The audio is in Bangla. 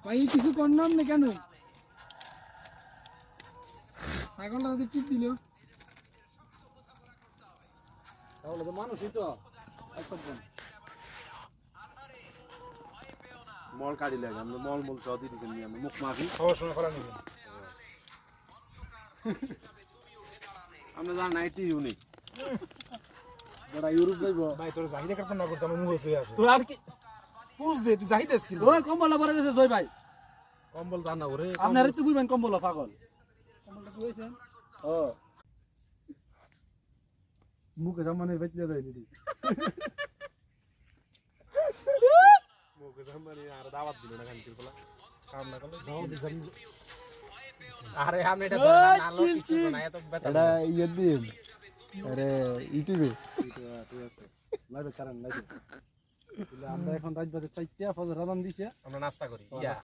ভাই কিছু করলাম না কেন ছাগলটা যদি টিপ দিল তাহলে তো মানুষই তো মল কাটি লাগে আমরা মল সহ দিয়ে দিচ্ছেন আমরা মুখ মাফি সমস্যা করা নেই আমরা জান নাইটি ইউনিক বড় ইউরোপ যাইব ভাই তোর জাহিদা কারণ না করতে আমার মুখ হয়ে আছে তুই আর কি পুষ দে তুই জাহিদাস কি ওই কম্বল পরে দিছে জয় ভাই কম্বল দান না করে আপনারই তো বুঝবেন কম্বল পাগল কমলটা কি হয়েছে ও মুখে জামানে বেচলে দেয় দিদি মুখে জামানে আর দাওয়াত দিল না কালকে বলা কাম না করলে দাও দিছাম আরে আমি এটা নালো কিছু না এত বেতা এটা ইয়ে দিম আরে ইউটিউবে ঠিক আছে লাইভে ছাড়েন লাইভে আমরা এখন রাত বাজে 4টা ফজর আজান দিছে আমরা নাস্তা করি ইয়া